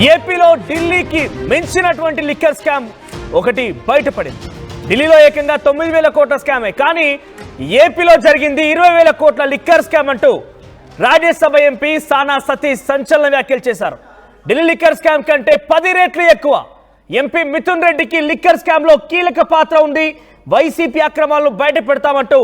ఏపీలో ఢిల్లీకి మించినటువంటి లిక్కర్ స్కామ్ ఒకటి బయటపడింది. ఢిల్లీలో ఏకంగా 9,000 కోట్ల స్కామే, కానీ ఏపీలో జరిగింది 20,000 కోట్ల లిక్కర్ స్కామ్ అంటూ రాజ్యసభ ఎంపీ సానా సతీష్ సంచలన వ్యాఖ్యలు చేశారు. ఢిల్లీ లిక్కర్ స్కామ్ కంటే 10 రెట్లు ఎక్కువ. ఎంపీ మిథున్ రెడ్డికి లిక్కర్ స్కామ్ లో కీలక పాత్ర ఉంది, వైసీపీ అక్రమాలను బయట పెడతామంటూ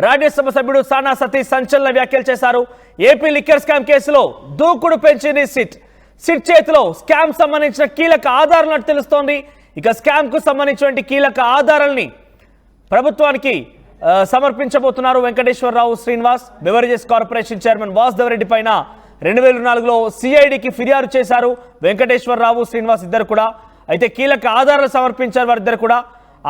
రాజ్యసభ సభ్యుడు సానా సతీష్ సంచలన వ్యాఖ్యలు చేశారు. ఏపీ లిక్కర్ స్కామ్ కేసులో దూకుడు పెంచింది సిట్ చేతిలో స్కామ్ సంబంధించిన కీలక ఆధారాలు తెలుస్తోంది. ఇక స్కామ్ కు సంబంధించిన కీలక ఆధారాలని ప్రభుత్వానికి సమర్పించబోతున్నారు Venkateswararao Srinivas. Beverages corporation chairman Vasudevareddy పైన 2004లో సిఐడికి ఫిర్యాదు చేశారు వెంకటేశ్వరరావు శ్రీనివాస్ ఇద్దరు కూడా. అయితే కీలక ఆధారాలు సమర్పించారు వారిద్దరు కూడా.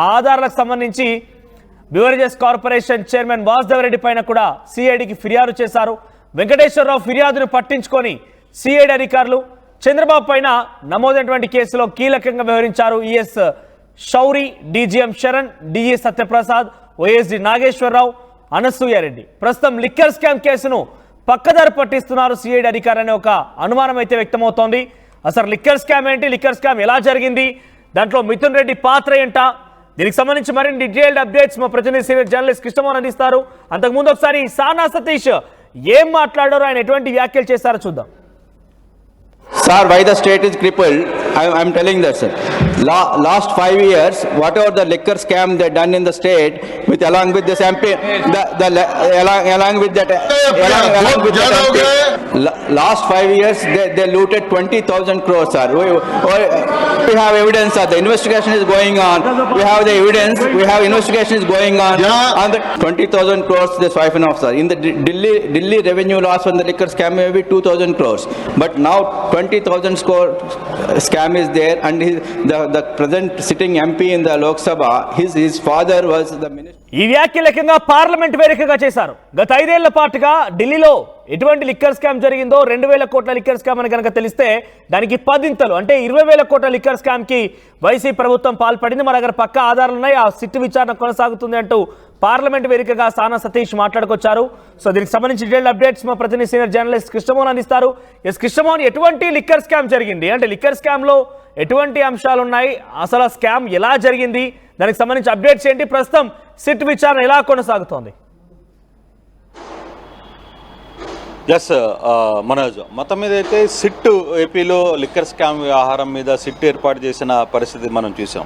ఆ ఆధారాలకు సంబంధించి బెవరేజెస్ కార్పొరేషన్ చైర్మన్ వాసుదేవరెడ్డి పైన కూడా సిఐడికి ఫిర్యాదు చేశారు. వెంకటేశ్వరరావు ఫిర్యాదును పట్టించుకొని సిఐడి అధికారులు చంద్రబాబు పైన నమోదైనటువంటి కేసులో కీలకంగా వ్యవహరించారు. ES Shouri, DGM Sharan, DE Satyaprasad, OSD Nageswararao, Anasuyareddy. ప్రస్తుతం లిక్కర్ స్కామ్ కేసును పక్కదారి పట్టిస్తున్నారు సిఐడి అధికారులు అనే ఒక అనుమానం అయితే వ్యక్తమవుతోంది. అసలు లిక్కర్ స్కామ్ ఏంటి, లిక్కర్ స్కామ్ ఎలా జరిగింది, దాంట్లో మిథున్ రెడ్డి పాత్ర ఏంటా, దీనికి సంబంధించి మరిన్ని డీటెయిల్డ్ అప్డేట్స్ మా ప్రతినిధి సీనియర్ జర్నలిస్ట్ కృష్ణమోహన్ అందిస్తారు. అంతకుముందు ఒకసారి సానా సతీష్ ఏం మాట్లాడారో, ఆయన ఎటువంటి వ్యాఖ్యలు చేశారో చూద్దాం. Sir, why the state is crippled? I'm telling that, sir. Last 5 years, whatever the liquor scam they done in the state, along with this MP, along with that MP, last 5 years they looted 20,000 crores, sir. We have evidence, sir. The investigation is going on. We have the evidence. We have investigation is going on. On the 20,000 crores they siphon off, sir. In the Delhi revenue loss on the liquor scam may be 2,000 crores, but now 20,000 crore scam is there, and the present sitting MP in the Lok Sabha, his father was the minister. ఈ వ్యాఖ్యలకంగా parliament వేదికగా చేశారు. గత 5 ఏళ్ల పాటుగా ఢిల్లీలో ఎటువంటి liquor scam జరిగిందో, 2,000 కోట్ల లిక్కర్ స్కామ్ అని కనుక తెలిస్తే దానికి 10 అంటే 20,000 కోట్ల లిక్కర్ స్కామ్ కి వైసీపీ ప్రభుత్వం పాల్పడింది. మన దగ్గర పక్క ఆధారాలు ఉన్నాయి, ఆ సిట్ విచారణ కొనసాగుతుంది అంటూ పార్లమెంట్ వేదికగా సానా సతీష్ మాట్లాడుకొచ్చారు. సో దీనికి సంబంధించి డీటెయిల్డ్ అప్డేట్స్ మా ప్రతినిధి సీనియర్ జర్నలిస్ట్ కృష్ణమోహన్ అందిస్తారు. ఎస్ కృష్ణమోహన్, ఎటువంటి లిక్కర్ స్కామ్ జరిగింది, అంటే లిక్కర్ స్కామ్ లో ఎటువంటి అంశాలు ఉన్నాయి, అసలు స్కామ్ ఎలా జరిగింది, దానికి సంబంధించి అప్డేట్స్ ఏంటి, ప్రస్తుతం సిట్ విచారణ ఎలా కొనసాగుతోంది? ఎస్ మనోజ్, మొత్తం మీద అయితే సిట్ ఏపీలో లిక్కర్ స్కామ్ వ్యవహారం మీద సిట్ ఏర్పాటు చేసిన పరిస్థితి మనం చూసాం.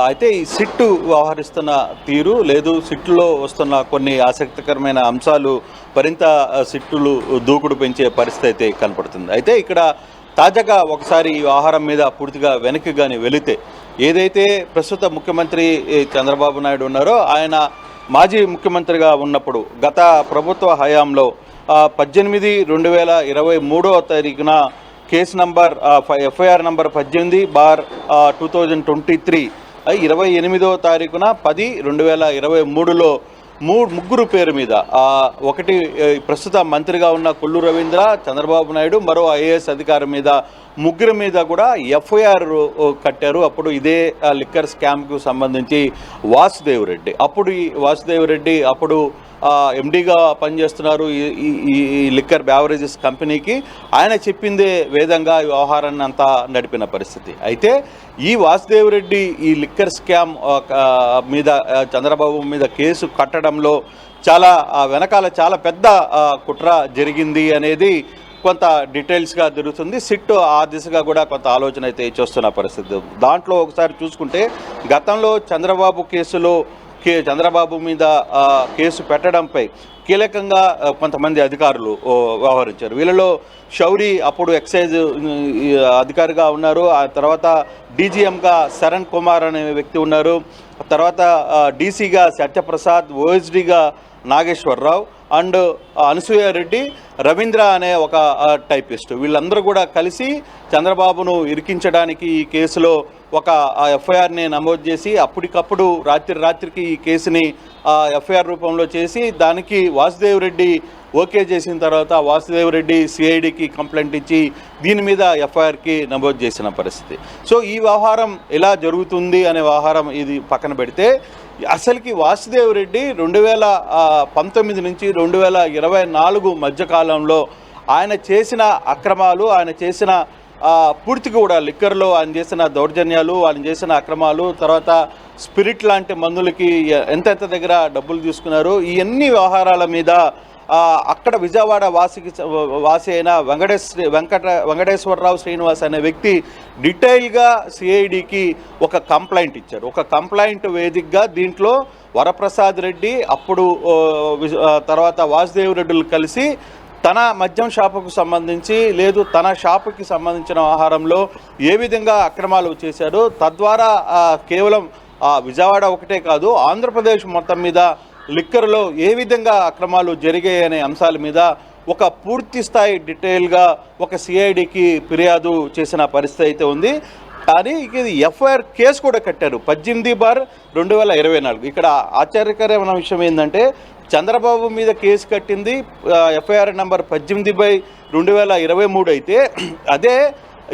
అయితే ఈ సిట్టు వ్యవహరిస్తున్న తీరు లేదు, సిట్టులో వస్తున్న కొన్ని ఆసక్తికరమైన అంశాలు మరింత సిట్టులు దూకుడు పెంచే పరిస్థితి అయితే కనపడుతుంది. అయితే ఇక్కడ తాజాగా ఒకసారి ఈ వ్యవహారం మీద పూర్తిగా వెనక్కి కానీ వెళితే, ఏదైతే ప్రస్తుత ముఖ్యమంత్రి చంద్రబాబు నాయుడు ఉన్నారో, ఆయన మాజీ ముఖ్యమంత్రిగా ఉన్నప్పుడు గత ప్రభుత్వ హయాంలో 18/2023 కేసు నంబర్ ఎఫ్ఐఆర్ నంబర్ 18/2023 28/10/2023లో ముగ్గురు పేరు మీద, ఒకటి ప్రస్తుత మంత్రిగా ఉన్న కొల్లు రవీంద్ర, చంద్రబాబు నాయుడు, మరో ఐఏఎస్ అధికారి మీద, ముగ్గురు మీద కూడా ఎఫ్ఐఆర్ కట్టారు. అప్పుడు ఇదే లిక్కర్ స్కామ్కు సంబంధించి వాసుదేవరెడ్డి, అప్పుడు ఎండీగా పనిచేస్తున్నారు ఈ లిక్కర్ బ్యావరేజెస్ కంపెనీకి. ఆయన చెప్పిందే వేదంగా ఈ వ్యవహారాన్ని అంతా నడిపిన పరిస్థితి. అయితే ఈ వాసుదేవరెడ్డి ఈ లిక్కర్ స్కామ్ మీద చంద్రబాబు మీద కేసు కట్టడంలో వెనకాల చాలా పెద్ద కుట్ర జరిగింది అనేది కొంత డీటెయిల్స్గా జరుగుతుంది. సిట్ ఆ దిశగా కూడా కొంత ఆలోచన అయితే చేస్తున్న పరిస్థితి. దాంట్లో ఒకసారి చూసుకుంటే, గతంలో చంద్రబాబు మీద కేసు పెట్టడంపై కీలకంగా కొంతమంది అధికారులు వ్యవహరించారు. వీళ్ళలో శౌరి అప్పుడు ఎక్సైజ్ అధికారిగా ఉన్నారు, ఆ తర్వాత డీజీఎంగా శరణ్ కుమార్ అనే వ్యక్తి ఉన్నారు, తర్వాత డీసీగా సత్యప్రసాద్, ఓఎస్డీగా నాగేశ్వరరావు అండ్ అనసూయారెడ్డి, రవీంద్ర అనే ఒక టైపిస్ట్. వీళ్ళందరూ కూడా కలిసి చంద్రబాబును ఇరికించడానికి ఈ కేసులో ఒక ఎఫ్ఐఆర్ని నమోదు చేసి, అప్పటికప్పుడు రాత్రికి ఈ కేసుని ఎఫ్ఐఆర్ రూపంలో చేసి, దానికి వాసుదేవరెడ్డి ఓకే చేసిన తర్వాత వాసుదేవరెడ్డి సిఐడికి కంప్లైంట్ ఇచ్చి దీని మీద ఎఫ్ఐఆర్కి నమోదు చేసిన పరిస్థితి. సో ఈ వ్యవహారం ఎలా జరుగుతుంది అనే వ్యవహారం ఇది పక్కన పెడితే, అసలుకి వాసుదేవరెడ్డి 2019 నుంచి 2024 మధ్యకాలంలో ఆయన చేసిన అక్రమాలు, ఆయన చేసిన పూర్తిగా కూడా లిక్కర్లో ఆయన చేసిన దౌర్జన్యాలు, ఆయన చేసిన అక్రమాలు, తర్వాత స్పిరిట్ లాంటి మందులకి ఎంతెంత దగ్గర డబ్బులు తీసుకున్నారు, ఈ అన్ని వ్యవహారాల మీద అక్కడ విజయవాడ వాసి అయిన వెంకటేశ్వరరావు శ్రీనివాస్ అనే వ్యక్తి డీటెయిల్గా సిఐడికి ఒక కంప్లైంట్ ఇచ్చారు. ఒక కంప్లైంట్ వేదికగా దీంట్లో వరప్రసాద్ రెడ్డి, అప్పుడు తర్వాత వాసుదేవ్ రెడ్డిలు కలిసి తన మద్యం షాపుకు సంబంధించి లేదు తన షాపుకి సంబంధించిన ఆహారంలో ఏ విధంగా అక్రమాలు చేశారో, తద్వారా కేవలం విజయవాడ ఒకటే కాదు ఆంధ్రప్రదేశ్ మొత్తం మీద లిక్కర్లో ఏ విధంగా అక్రమాలు జరిగాయనే అంశాల మీద ఒక పూర్తి స్థాయి డీటెయిల్గా ఒక సిఐడికి ఫిర్యాదు చేసిన పరిస్థితి అయితే ఉంది. కానీ ఇది ఎఫ్ఐఆర్ కేసు కూడా కట్టారు 18/2024. ఇక్కడ ఆశ్చర్యకరమైన విషయం ఏంటంటే చంద్రబాబు మీద కేసు కట్టింది ఎఫ్ఐఆర్ నెంబర్ 18/2023 అయితే అదే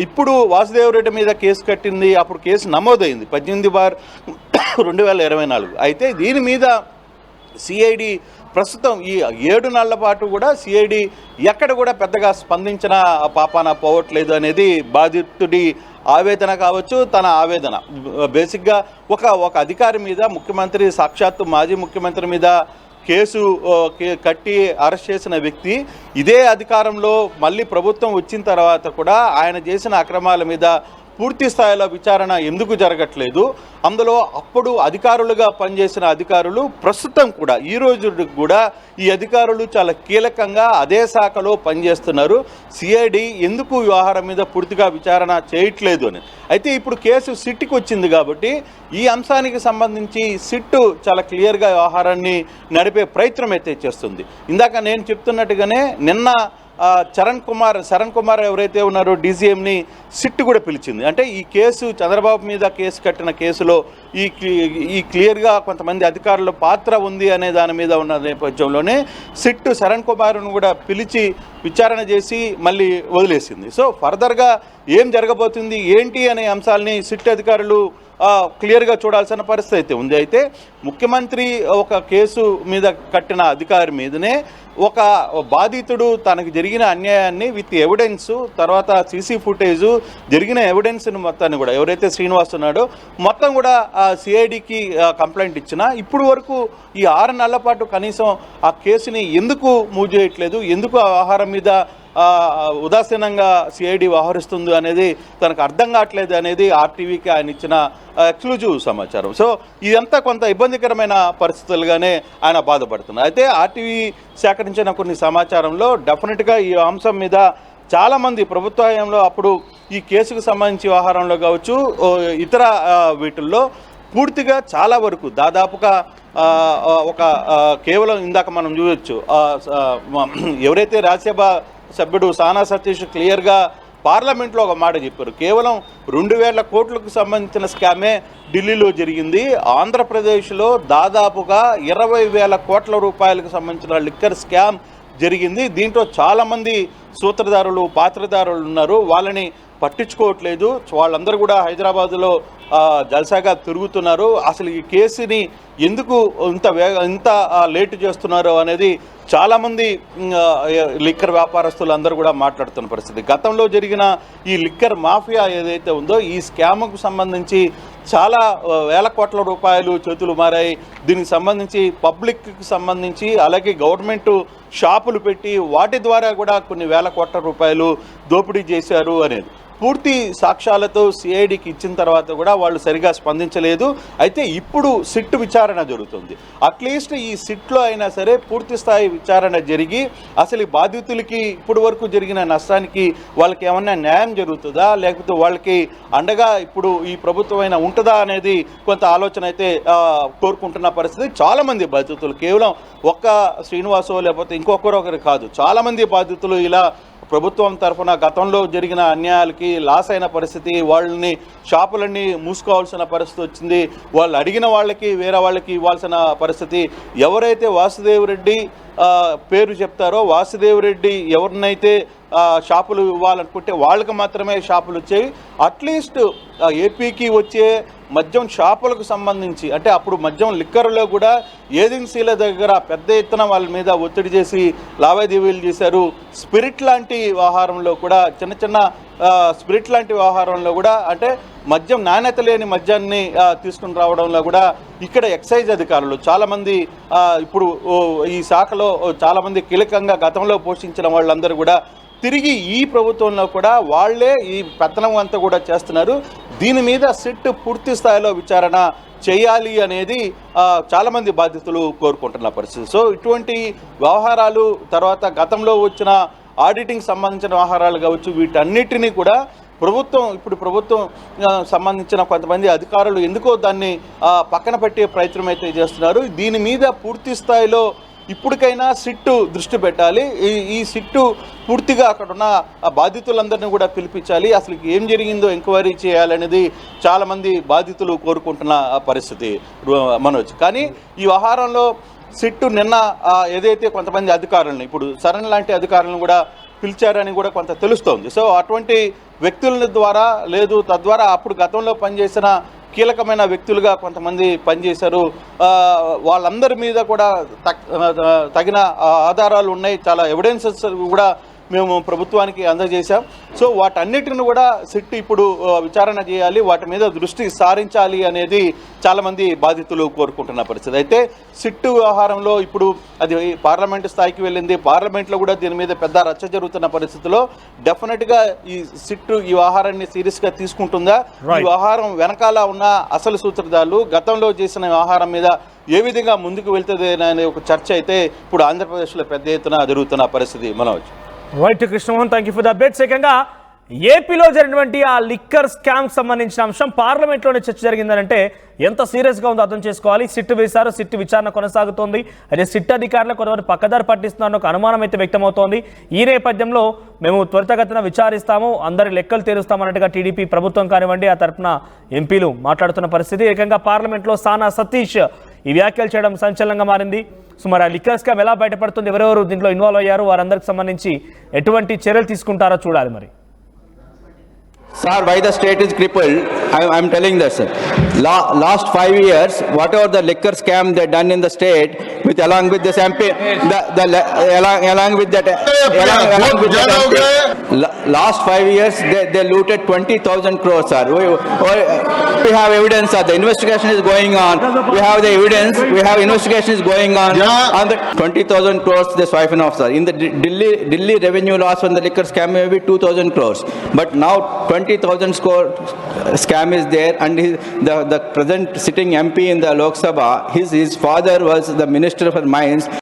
ఇప్పుడు వాసుదేవరెడ్డి మీద కేసు కట్టింది అప్పుడు కేసు నమోదైంది 18/2024. అయితే దీని మీద సిఐడి ప్రస్తుతం ఈ 7 నెలల పాటు కూడా సిఐడి ఎక్కడ కూడా పెద్దగా స్పందించిన పాపాన పోవట్లేదు అనేది బాధితుడి ఆవేదన కావచ్చు, తన ఆవేదన. బేసిక్గా ఒక అధికారి మీద ముఖ్యమంత్రి, సాక్షాత్తు మాజీ ముఖ్యమంత్రి మీద కేసు కట్టి అరెస్ట్ చేసిన వ్యక్తి ఇదే అధికారంలో మళ్ళీ ప్రభుత్వం వచ్చిన తర్వాత కూడా ఆయన చేసిన అక్రమాల మీద పూర్తి స్థాయిలో విచారణ ఎందుకు జరగట్లేదు? అందులో అప్పుడు అధికారులుగా పనిచేసిన అధికారులు ప్రస్తుతం కూడా ఈ రోజు కూడా ఈ అధికారులు చాలా కీలకంగా అదే శాఖలో పనిచేస్తున్నారు. సిఐడి ఎందుకు వ్యవహారం మీద పూర్తిగా విచారణ చేయట్లేదు అని. అయితే ఇప్పుడు కేసు సిట్కి వచ్చింది కాబట్టి ఈ అంశానికి సంబంధించి సిట్టు చాలా క్లియర్గా వ్యవహారాన్ని నడిపే ప్రయత్నం అయితే చేస్తుంది. ఇందాక నేను చెప్తున్నట్టుగానే నిన్న శరణ్ కుమార్ ఎవరైతే ఉన్నారో డీజీఎంని సిట్ కూడా పిలిచింది. అంటే ఈ కేసు చంద్రబాబు మీద కేసు కట్టిన కేసులో ఈ క్లియర్గా కొంతమంది అధికారుల పాత్ర ఉంది అనే దాని మీద ఉన్న నేపథ్యంలోనే సిట్ శరణ్ కుమార్ను కూడా పిలిచి విచారణ చేసి మళ్ళీ వదిలేసింది. సో ఫర్దర్గా ఏం జరగబోతుంది ఏంటి అనే అంశాలని సిట్ అధికారులు క్లియర్గా చూడాల్సిన పరిస్థితి అయితే ఉంది. అయితే ముఖ్యమంత్రి ఒక కేసు మీద కట్టిన అధికారి మీదనే ఒక బాధితుడు తనకు జరిగిన అన్యాయాన్ని విత్ ఎవిడెన్స్, తర్వాత సీసీ ఫుటేజు, జరిగిన ఎవిడెన్స్ని మొత్తాన్ని కూడా ఎవరైతే శ్రీనివాస్ ఉన్నాడో మొత్తం కూడా సిఐడికి కంప్లైంట్ ఇచ్చినా ఇప్పుడు వరకు ఈ 6 నెలల పాటు కనీసం ఆ కేసుని ఎందుకు మూవ్ చేయట్లేదు, ఎందుకు ఆ వ్యవహారం మీద ఉదాసీనంగా సిఐడి వ్యవహరిస్తుంది అనేది తనకు అర్థం కావట్లేదు అనేది ఆర్టీవీకి ఆయన ఇచ్చిన ఎక్స్క్లూజివ్ సమాచారం. సో ఇదంతా కొంత ఇబ్బందికరమైన పరిస్థితులుగానే ఆయన బాధపడుతున్నారు. అయితే ఆర్టీవీ సేకరించిన కొన్ని సమాచారంలో డెఫినెట్గా ఈ అంశం మీద చాలామంది ప్రభుత్వ హయాంలో అప్పుడు ఈ కేసుకు సంబంధించి వ్యవహారంలో కావచ్చు ఇతర వీటిల్లో పూర్తిగా చాలా వరకు దాదాపుగా ఒక కేవలం ఇందాక మనం చూడొచ్చు ఎవరైతే రాజ్యసభ సభ్యుడు సానా సతీష్ క్లియర్గా పార్లమెంట్లో ఒక మాట చెప్పారు. కేవలం 2,000 కోట్లకు సంబంధించిన స్కామే ఢిల్లీలో జరిగింది. ఆంధ్రప్రదేశ్లో దాదాపుగా 20,000 కోట్ల రూపాయలకు సంబంధించిన లిక్కర్ స్కామ్ జరిగింది. దీంట్లో చాలామంది సూత్రధారులు, పాత్రధారులు ఉన్నారు. వాళ్ళని పట్టించుకోవట్లేదు. వాళ్ళందరూ కూడా హైదరాబాదులో జల్సాగా తిరుగుతున్నారు. అసలు ఈ కేసుని ఎందుకు ఇంత లేట్ చేస్తున్నారు అనేది చాలామంది లిక్కర్ వ్యాపారస్తులు అందరూ కూడా మాట్లాడుతున్న పరిస్థితి. గతంలో జరిగిన ఈ లిక్కర్ మాఫియా ఏదైతే ఉందో ఈ స్కామ్కు సంబంధించి చాలా వేల కోట్ల రూపాయలు చేతులు మారాయి. దీనికి సంబంధించి పబ్లిక్కి సంబంధించి అలాగే గవర్నమెంట్ షాపులు పెట్టి వాటి ద్వారా కూడా కొన్ని వేల కోట్ల రూపాయలు దోపిడీ చేశారు అనేది పూర్తి సాక్ష్యాలతో సిఐడికి ఇచ్చిన తర్వాత కూడా వాళ్ళు సరిగా స్పందించలేదు. అయితే ఇప్పుడు సిట్ విచారణ జరుగుతుంది. అట్లీస్ట్ ఈ సిట్లో అయినా సరే పూర్తి స్థాయి విచారణ జరిగి అసలు ఈ బాధితులకి ఇప్పుడు వరకు జరిగిన నష్టానికి వాళ్ళకి ఏమన్నా న్యాయం జరుగుతుందా, లేకపోతే వాళ్ళకి అండగా ఇప్పుడు ఈ ప్రభుత్వం అయినా ఉంటుందా అనేది కొంత ఆలోచన అయితే కోరుకుంటున్న పరిస్థితి. చాలామంది బాధితులు కేవలం ఒక్క శ్రీనివాసో లేకపోతే ఇంకొకరు కాదు, చాలామంది బాధితులు ఇలా ప్రభుత్వం తరఫున గతంలో జరిగిన అన్యాయాలకి లాస్ అయిన పరిస్థితి, వాళ్ళని షాపులన్నీ మూసుకోవాల్సిన పరిస్థితి వచ్చింది. వాళ్ళు అడిగిన వాళ్ళకి వేరే వాళ్ళకి ఇవ్వాల్సిన పరిస్థితి. ఎవరైతే వాసుదేవ్ రెడ్డి పేరు చెప్తారో వాసుదేవ్ రెడ్డి ఎవరినైతే షాపులు ఇవ్వాలనుకుంటే వాళ్ళకి మాత్రమే షాపులు వచ్చేవి. అట్లీస్ట్ ఏపీకి వచ్చే మద్యం షాపులకు సంబంధించి అంటే అప్పుడు మద్యం లిక్కర్లో కూడా ఏజెన్సీల దగ్గర పెద్ద ఎత్తున వాళ్ళ మీద ఒత్తిడి చేసి లావాదేవీలు చేశారు. స్పిరిట్ లాంటి వ్యవహారంలో కూడా చిన్న చిన్న స్పిరిట్ లాంటి వ్యవహారంలో కూడా అంటే మద్యం నాణ్యత లేని మద్యాన్ని తీసుకుని రావడంలో కూడా ఇక్కడ ఎక్సైజ్ అధికారులు చాలామంది ఇప్పుడు ఈ శాఖలో చాలామంది కీలకంగా గతంలో పోషించిన వాళ్ళందరూ కూడా తిరిగి ఈ ప్రభుత్వంలో కూడా వాళ్లే ఈ పెత్తనం అంతా కూడా చేస్తున్నారు. దీని మీద సిట్ పూర్తి స్థాయిలో విచారణ చేయాలి అనేది చాలామంది బాధితులు కోరుకుంటున్న పరిస్థితి. సో ఇటువంటి వ్యవహారాలు తర్వాత గతంలో వచ్చిన ఆడిటింగ్ సంబంధించిన వ్యవహారాలు కావచ్చు, వీటన్నిటినీ కూడా ప్రభుత్వం సంబంధించిన కొంతమంది అధికారులు ఎందుకో దాన్ని పక్కన పెట్టే ప్రయత్నం అయితే చేస్తున్నారు. దీని మీద పూర్తి స్థాయిలో ఇప్పటికైనా సిట్టు దృష్టి పెట్టాలి. ఈ సిట్టు పూర్తిగా అక్కడున్న బాధితులందరినీ కూడా పిలిపించాలి. అసలు ఏం జరిగిందో ఎంక్వైరీ చేయాలనేది చాలామంది బాధితులు కోరుకుంటున్న పరిస్థితి మనోజ్. కానీ ఈ వ్యవహారంలో సిట్టు నిన్న ఏదైతే కొంతమంది అధికారులను ఇప్పుడు సరణ్ లాంటి అధికారులను కూడా పిలిచారని కూడా కొంత తెలుస్తోంది. సో అటువంటి వ్యక్తుల ద్వారా లేదు తద్వారా అప్పుడు గతంలో పనిచేసిన కీలకమైన వ్యక్తులుగా కొంతమంది పనిచేశారు. వాళ్ళందరి మీద కూడా తగిన ఆధారాలు ఉన్నాయి, చాలా ఎవిడెన్సెస్ కూడా మేము ప్రభుత్వానికి అందజేశాం. సో వాటన్నిటిని కూడా సిట్ ఇప్పుడు విచారణ చేయాలి, వాటి మీద దృష్టి సారించాలి అనేది చాలామంది బాధితులు కోరుకుంటున్న పరిస్థితి. అయితే సిట్టు వ్యవహారంలో ఇప్పుడు అది పార్లమెంటు స్థాయికి వెళ్ళింది. పార్లమెంట్లో కూడా దీని మీద పెద్ద రచ్చ జరుగుతున్న పరిస్థితిలో డెఫినెట్గా ఈ సిట్టు ఈ వ్యవహారాన్ని సీరియస్గా తీసుకుంటుందా, ఈ వ్యవహారం వెనకాల ఉన్న అసలు సూత్రధారులు గతంలో చేసిన వ్యవహారం మీద ఏ విధంగా ముందుకు వెళ్తుంది అనే ఒక చర్చ అయితే ఇప్పుడు ఆంధ్రప్రదేశ్లో పెద్ద ఎత్తున జరుగుతున్న పరిస్థితి Manoj. Right Krishnamohan, thank you for the updates. ఏకంగా ఏపీలో జరిగినటువంటి ఆ లిక్కర్ స్కామ్ సంబంధించిన అంశం పార్లమెంట్లోనే చర్చ జరిగిందనంటే ఎంత సీరియస్గా ఉందో అర్థం చేసుకోవాలి. సిట్ వేశారు, సిట్ విచారణ కొనసాగుతోంది. అదే సిట్ అధికారులు కొంతమంది పక్కదారి పట్టిస్తున్నారని ఒక అనుమానం అయితే వ్యక్తమవుతోంది. ఈ నేపథ్యంలో మేము త్వరితగతిన విచారిస్తాము, అందరి లెక్కలు తీరుస్తామన్నట్టుగా టీడీపీ ప్రభుత్వం కానివ్వండి ఆ తరఫున ఎంపీలు మాట్లాడుతున్న పరిస్థితి. ఏకంగా పార్లమెంట్లో సానా సతీష్ ఈ వ్యాఖ్యలు చేయడం సంచలనంగా మారింది. సో మరి ఆ లిక్కర్ స్కామ్ ఎలా బయటపడుతుంది, ఎవరెవరు దీంట్లో ఇన్వాల్వ్ అయ్యారు, వారందరికి సంబంధించి ఎటువంటి చర్యలు తీసుకుంటారో చూడాలి. మరి Sir, why the state is crippled? I'm telling that, sir. Last 5 years, whatever the liquor scam they done in the state, along with this MP, along with that MP, last 5 years they looted 20,000 crores, sir. We have evidence, sir. The investigation is going on. We have the evidence. We have investigation is going on. On the 20,000 crores they siphon off, sir. In the Delhi revenue loss from the liquor scam may be 2,000 crores, but now 20,000 scam is there, and the present sitting MP in the Lok Sabha, his father was the Minister for Mines.